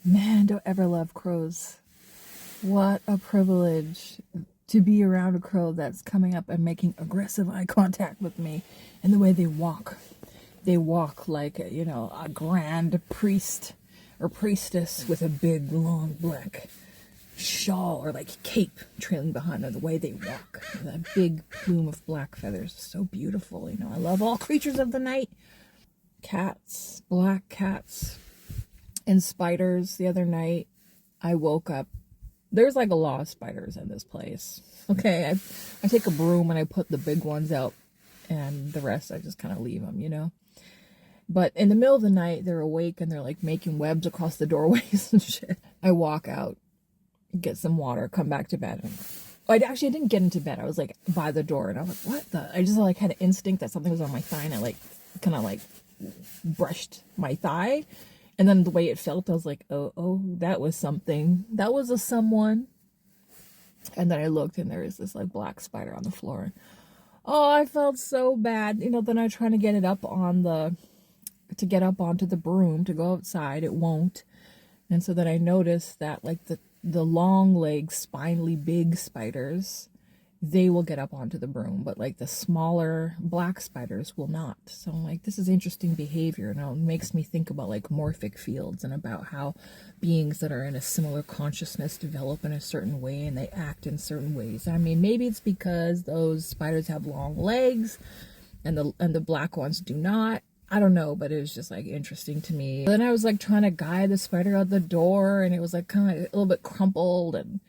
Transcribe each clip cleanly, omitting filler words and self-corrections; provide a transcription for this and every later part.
Man, don't ever love crows. What a privilege to be around a crow that's coming up and making aggressive eye contact with me. And the way they walk. They walk like, you know, a grand priest or priestess with a big, long, black shawl or like cape trailing behind them. The way they walk. That big plume of black feathers is so beautiful. You know, I love all creatures of the night. Cats, black cats, and spiders. The other night, I woke up. There's like a lot of spiders in this place. Okay, I take a broom and I put the big ones out, and the rest I just kind of leave them, you know. But in the middle of the night, they're awake and they're like making webs across the doorways and shit. I walk out, get some water, come back to bed. And I didn't get into bed. I was like by the door, and I was like, what the? I just like had an instinct that something was on my thigh, and I like kind of like brushed my thigh. And then the way it felt, I was like, oh, that was something. That was a someone. And then I looked, and there was this like black spider on the floor. Oh, I felt so bad. You know, then I try to get it up on to get up onto the broom to go outside. It won't. And so then I noticed that like the long legged, spindly, big spiders, they will get up onto the broom, but like the smaller black spiders will not. So I'm like, this is interesting behavior. And it makes me think about like morphic fields and about how beings that are in a similar consciousness develop in a certain way and they act in certain ways. I mean, maybe it's because those spiders have long legs and the black ones do not. I don't know, but it was just like interesting to me. Then I was like trying to guide the spider out the door, and it was like kind of a little bit crumpled, and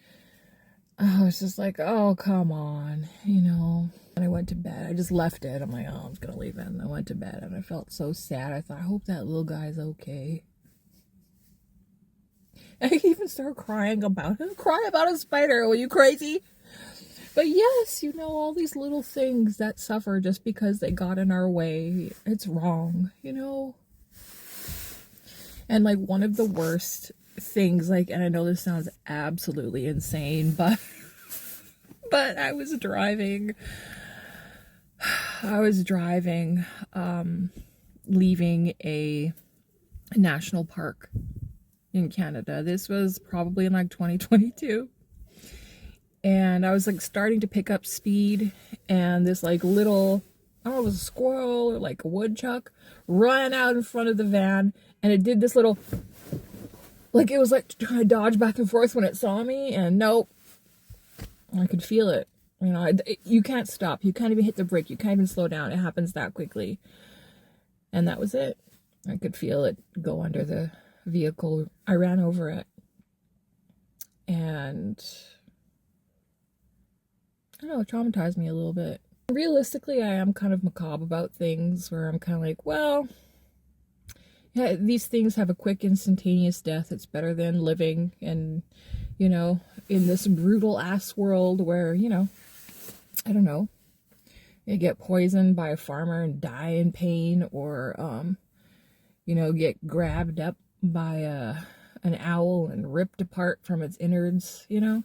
I was just like, oh, come on, you know. And I went to bed. I just left it. I'm like, oh, I'm just going to leave it. And I went to bed, and I felt so sad. I thought, I hope that little guy's okay. I even started crying about it. Cry about a spider. Are you crazy? But yes, you know, all these little things that suffer just because they got in our way. It's wrong, you know. And like one of the worst things, like, and I know this sounds absolutely insane, but I was driving leaving a national park in Canada. This was probably in like 2022, and I was like starting to pick up speed, and this like little, I don't know, it was a squirrel or like a woodchuck, ran out in front of the van, and it did this little, like it was like trying to dodge back and forth when it saw me, and nope, I could feel it. You know, you can't stop. You can't even hit the brake. You can't even slow down. It happens that quickly. And that was it. I could feel it go under the vehicle. I ran over it. And I don't know, it traumatized me a little bit. Realistically, I am kind of macabre about things where I'm kind of like, well, yeah, these things have a quick, instantaneous death. It's better than living and, you know, in this brutal ass world where, you know, I don't know, you get poisoned by a farmer and die in pain, or, you know, get grabbed up by an owl and ripped apart from its innards, you know.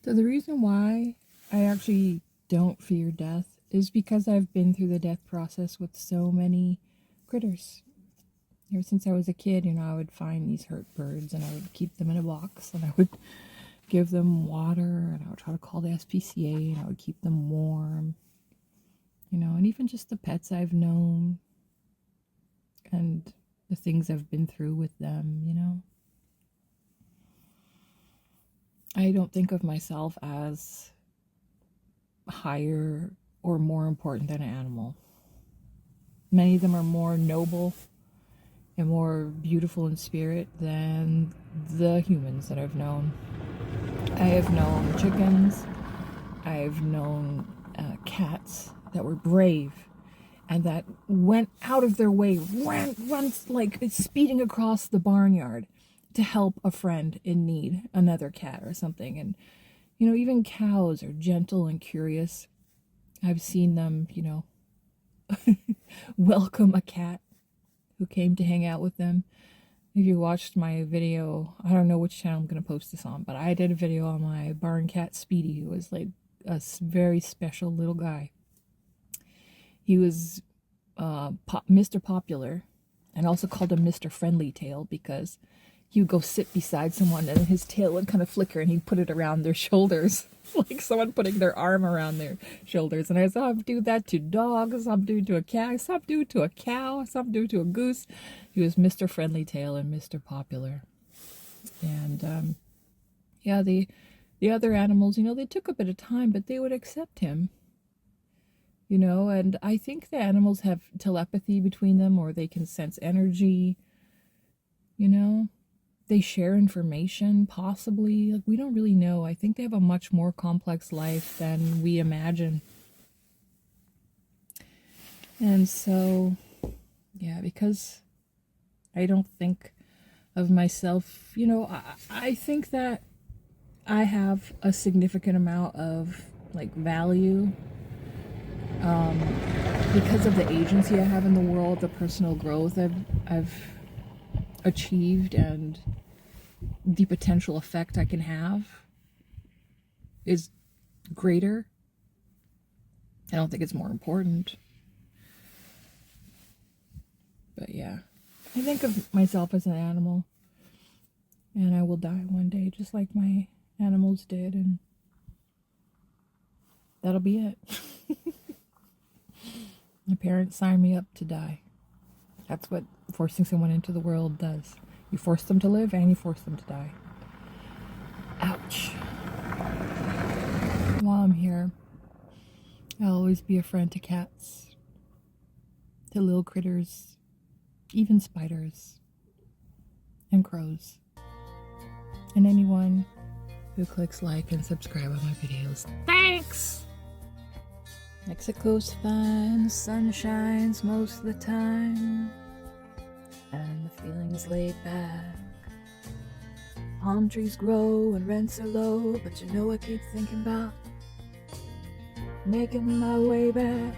So the reason why I actually don't fear death is because I've been through the death process with so many critters. Ever since I was a kid, you know, I would find these hurt birds and I would keep them in a box and I would give them water and I would try to call the SPCA and I would keep them warm. You know, and even just the pets I've known and the things I've been through with them, you know. I don't think of myself as higher or more important than an animal. Many of them are more noble and more beautiful in spirit than the humans that I've known. I have known chickens, I've known cats that were brave and that went out of their way, runs like speeding across the barnyard to help a friend in need, another cat or something. And, you know, even cows are gentle and curious. I've seen them, you know, welcome a cat who came to hang out with them. If you watched my video, I don't know which channel I'm going to post this on, but I did a video on my barn cat Speedy, who was like a very special little guy. He was Mr. Popular, and also called him Mr. Friendly Tail because he would go sit beside someone and his tail would kind of flicker and he'd put it around their shoulders, like someone putting their arm around their shoulders. And I saw him do that to dogs, I saw him do it to a cat, I saw him do it to a cow, I saw him do it to a goose. He was Mr. Friendly Tail and Mr. Popular. And yeah, the other animals, you know, they took a bit of time, but they would accept him. You know, and I think the animals have telepathy between them, or they can sense energy, you know. They share information, possibly. Like, we don't really know. I think they have a much more complex life than we imagine. And so, yeah, because I don't think of myself, you know, I think that I have a significant amount of, like, value because of the agency I have in the world, the personal growth I've achieved, and the potential effect I can have is greater. I don't think it's more important. But yeah, I think of myself as an animal, and I will die one day just like my animals did, and that'll be it. My parents signed me up to die. That's what forcing someone into the world does. You force them to live and you force them to die. Ouch. While I'm here, I'll always be a friend to cats, to little critters, even spiders, and crows, and anyone who clicks like and subscribe on my videos. Thanks! Mexico's fine, the sun shines most of the time, and the feeling's laid back. Palm trees grow and rents are low, but you know I keep thinking about making my way back.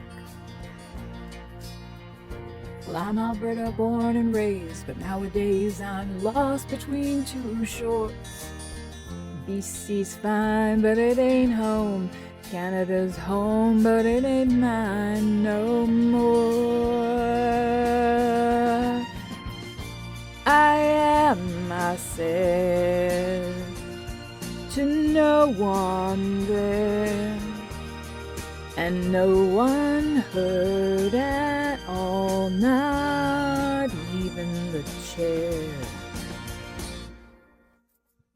Well, I'm Alberta born and raised, but nowadays I'm lost between two shores. BC's fine, but it ain't home. Canada's home, but it ain't mine no more. I am myself to no one there, and no one heard at all, not even the chair.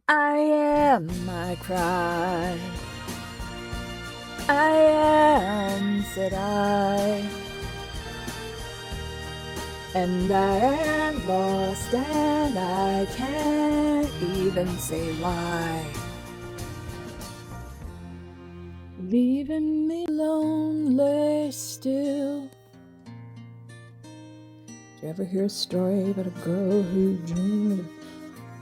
I am my cry. I am, said I, and I am lost, and I can't even say why. Leaving me lonely still. Did you ever hear a story about a girl who dreamed of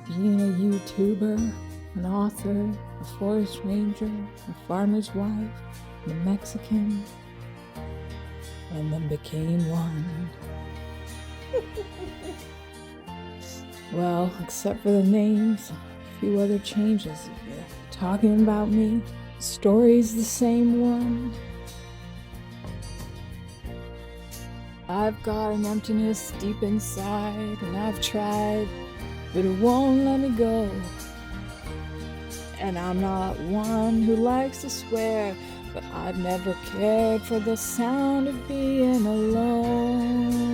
being a YouTuber, an author, a forest ranger, a farmer's wife, and a Mexican, and then became one? Well, except for the names, a few other changes. If you're talking about me, the story's the same one. I've got an emptiness deep inside, and I've tried, but it won't let me go. And I'm not one who likes to swear, but I've never cared for the sound of being alone.